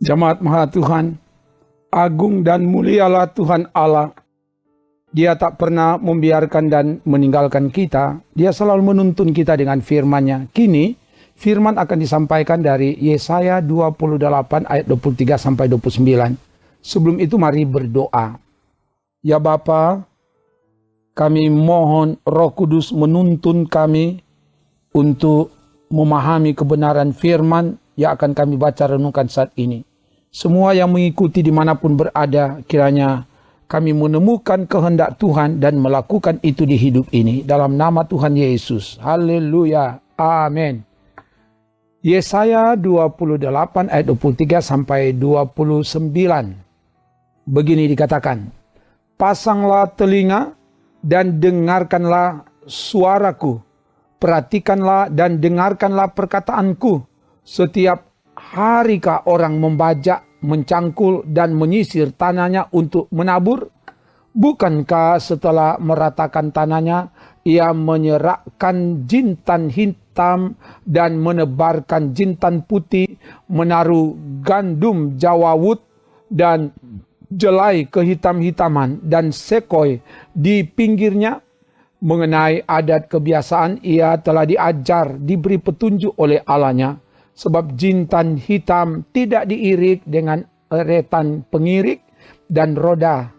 Jemaat Maha Tuhan, agung dan mulialah Tuhan Allah. Dia tak pernah membiarkan dan meninggalkan kita. Dia selalu menuntun kita dengan firman-Nya. Kini, firman akan disampaikan dari Yesaya 28 ayat 23 sampai 29. Sebelum itu mari berdoa. Ya Bapa, kami mohon Roh Kudus menuntun kami untuk memahami kebenaran firman yang akan kami baca renungkan saat ini. Semua yang mengikuti dimanapun berada, kiranya kami menemukan kehendak Tuhan dan melakukan itu di hidup ini. Dalam nama Tuhan Yesus. Haleluya. Amin. Yesaya 28 ayat 23 sampai 29. Begini dikatakan. Pasanglah telinga dan dengarkanlah suaraku. Perhatikanlah dan dengarkanlah perkataanku. Setiap harikah orang membajak, mencangkul dan menyisir tanahnya untuk menabur? Bukankah setelah meratakan tanahnya, ia menyerakkan jintan hitam dan menebarkan jintan putih, menaruh gandum jawawut dan jelai kehitam-hitaman dan sekoi di pinggirnya? Mengenai adat kebiasaan ia telah diajar, diberi petunjuk oleh Allahnya. Sebab jintan hitam tidak diirik dengan eretan pengirik dan roda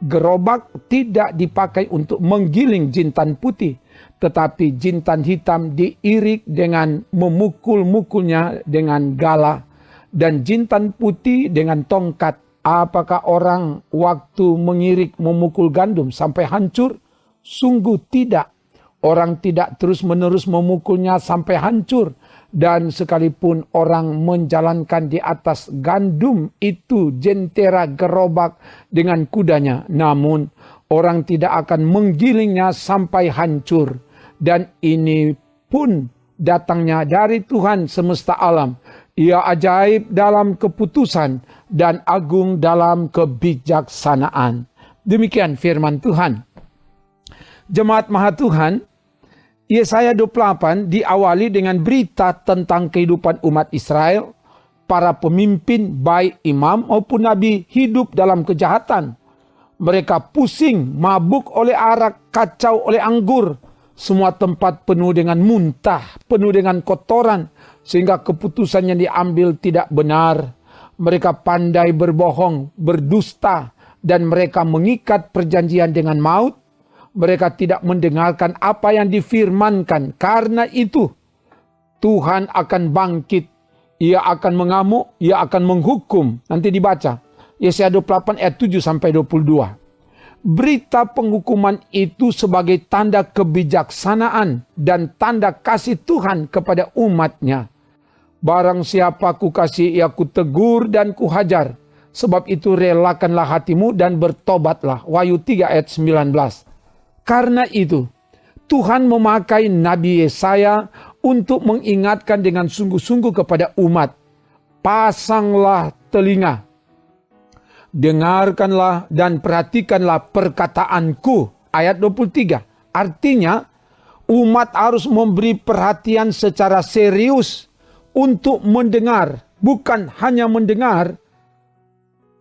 gerobak tidak dipakai untuk menggiling jintan putih. Tetapi jintan hitam diirik dengan memukul-mukulnya dengan gala dan jintan putih dengan tongkat. Apakah orang waktu mengirik memukul gandum sampai hancur? Sungguh tidak. Orang tidak terus-menerus memukulnya sampai hancur. Dan sekalipun orang menjalankan di atas gandum itu jentera gerobak dengan kudanya, namun orang tidak akan menggilingnya sampai hancur. Dan ini pun datangnya dari Tuhan semesta alam. Ia ajaib dalam keputusan dan agung dalam kebijaksanaan. Demikian firman Tuhan. Jemaat Maha Tuhan, Yesaya 28 diawali dengan berita tentang kehidupan umat Israel. Para pemimpin baik imam maupun nabi hidup dalam kejahatan. Mereka pusing, mabuk oleh arak, kacau oleh anggur. Semua tempat penuh dengan muntah, penuh dengan kotoran. Sehingga keputusan yang diambil tidak benar. Mereka pandai berbohong, berdusta. Dan mereka mengikat perjanjian dengan maut. Mereka tidak mendengarkan apa yang difirmankan. Karena itu, Tuhan akan bangkit. Ia akan mengamuk, ia akan menghukum. Nanti dibaca. Yesaya 28 ayat 7 sampai 22. Berita penghukuman itu sebagai tanda kebijaksanaan dan tanda kasih Tuhan kepada umatnya. Barang siapa kukasih, ia kutegur dan kuhajar. Sebab itu relakanlah hatimu dan bertobatlah. Wahyu 3 ayat 19. Karena itu, Tuhan memakai Nabi Yesaya untuk mengingatkan dengan sungguh-sungguh kepada umat. Pasanglah telinga, dengarkanlah dan perhatikanlah perkataanku. Ayat 23. Artinya, umat harus memberi perhatian secara serius untuk mendengar. Bukan hanya mendengar,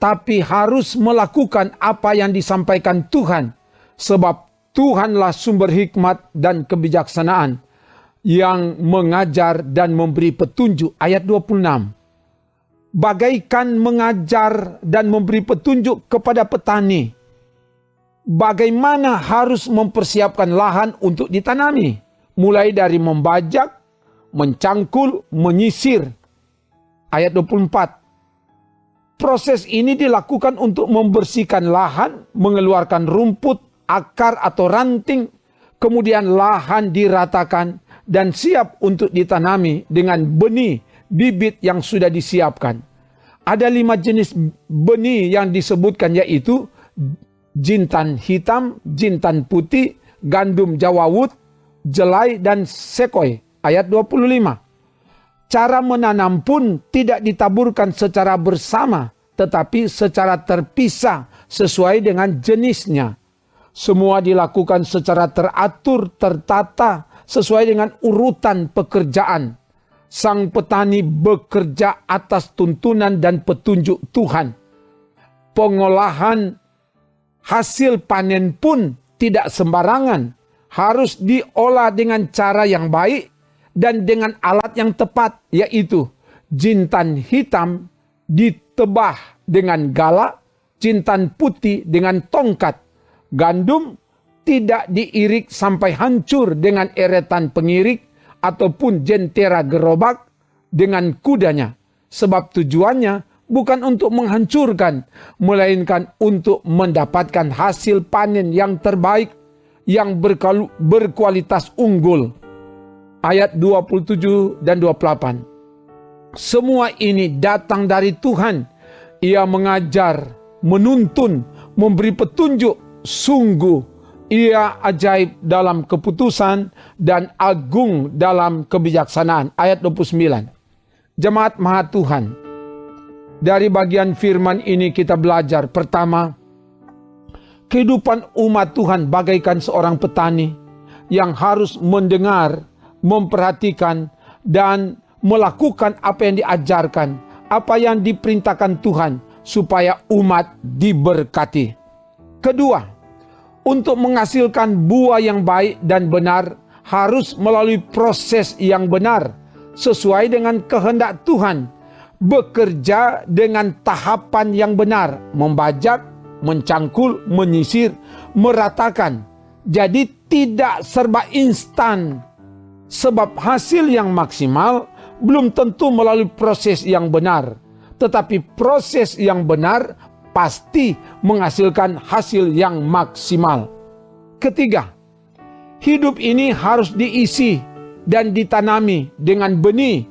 tapi harus melakukan apa yang disampaikan Tuhan. Sebab Tuhanlah sumber hikmat dan kebijaksanaan yang mengajar dan memberi petunjuk. Ayat 26. Bagaikan mengajar dan memberi petunjuk kepada petani. Bagaimana harus mempersiapkan lahan untuk ditanami. Mulai dari membajak, mencangkul, menyisir. Ayat 24. Proses ini dilakukan untuk membersihkan lahan, mengeluarkan rumput, akar atau ranting, kemudian lahan diratakan dan siap untuk ditanami dengan benih bibit yang sudah disiapkan. Ada 5 jenis benih yang disebutkan, yaitu jintan hitam, jintan putih, gandum jawawut, jelai dan sekoi. Ayat 25. Cara menanam pun tidak ditaburkan secara bersama, tetapi secara terpisah sesuai dengan jenisnya. Semua dilakukan secara teratur, tertata, sesuai dengan urutan pekerjaan. sang petani bekerja atas tuntunan dan petunjuk Tuhan. Pengolahan hasil panen pun tidak sembarangan. Harus diolah dengan cara yang baik dan dengan alat yang tepat, yaitu jintan hitam ditebah dengan gala, jintan putih dengan tongkat. Gandum tidak diirik sampai hancur dengan eretan pengirik ataupun jentera gerobak dengan kudanya. Sebab tujuannya bukan untuk menghancurkan, melainkan untuk mendapatkan hasil panen yang terbaik, yang berkualitas unggul. Ayat 27 dan 28. Semua ini datang dari Tuhan. Ia mengajar, menuntun, memberi petunjuk. Sungguh ia ajaib dalam keputusan dan agung dalam kebijaksanaan. Ayat 29. Jemaat Maha Tuhan, dari bagian firman ini kita belajar pertama, kehidupan umat Tuhan bagaikan seorang petani yang harus mendengar, memperhatikan, dan melakukan apa yang diajarkan, apa yang diperintahkan Tuhan, supaya umat diberkati. Kedua, untuk menghasilkan buah yang baik dan benar, harus melalui proses yang benar, sesuai dengan kehendak Tuhan. Bekerja dengan tahapan yang benar, membajak, mencangkul, menyisir, meratakan. Jadi tidak serba instan. Sebab hasil yang maksimal belum tentu melalui proses yang benar. Tetapi proses yang benar pasti menghasilkan hasil yang maksimal. Ketiga, hidup ini harus diisi dan ditanami dengan benih,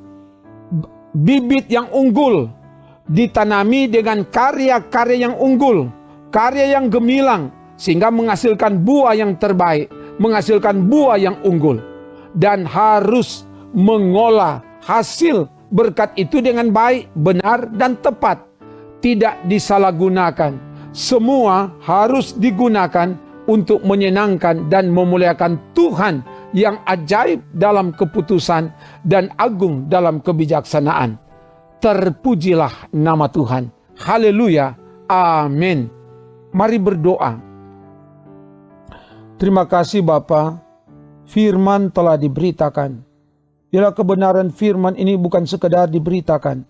bibit yang unggul, ditanami dengan karya-karya yang unggul, karya yang gemilang, sehingga menghasilkan buah yang terbaik, menghasilkan buah yang unggul. Dan harus mengolah hasil berkat itu dengan baik, benar, dan tepat. Tidak disalahgunakan. Semua harus digunakan untuk menyenangkan dan memuliakan Tuhan yang ajaib dalam keputusan dan agung dalam kebijaksanaan. Terpujilah nama Tuhan. Haleluya. Amin. Mari berdoa. Terima kasih Bapa, firman telah diberitakan. Bila kebenaran firman ini bukan sekedar diberitakan,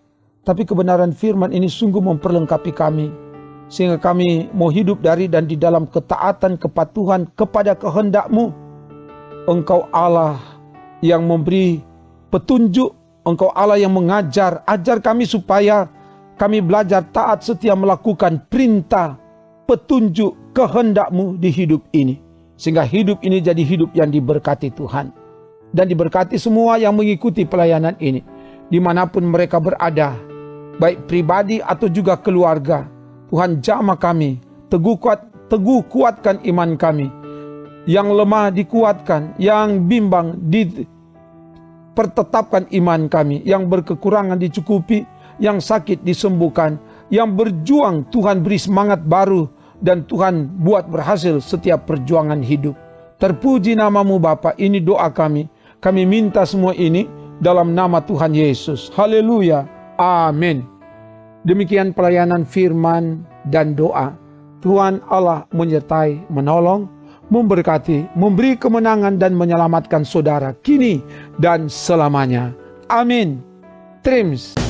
tapi kebenaran firman ini sungguh memperlengkapi kami, sehingga kami mau hidup dari dan di dalam ketaatan kepatuhan kepada kehendak-Mu. Engkau Allah yang memberi petunjuk, Engkau Allah yang mengajar. Ajar kami supaya kami belajar taat setia melakukan perintah, petunjuk, kehendak-Mu di hidup ini. Sehingga hidup ini jadi hidup yang diberkati Tuhan. Dan diberkati semua yang mengikuti pelayanan ini, dimanapun mereka berada, baik pribadi atau juga keluarga. Tuhan jamah kami, teguh kuatkan iman kami. Yang lemah dikuatkan, yang bimbang dipertetapkan iman kami, yang berkekurangan dicukupi, yang sakit disembuhkan, yang berjuang Tuhan beri semangat baru, dan Tuhan buat berhasil setiap perjuangan hidup. Terpuji nama-Mu Bapa, ini doa kami. Kami minta semua ini dalam nama Tuhan Yesus. Haleluya. Amin. Demikian pelayanan firman dan doa. Tuhan Allah menyertai, menolong, memberkati, memberi kemenangan dan menyelamatkan saudara kini dan selamanya. Amin. Trims.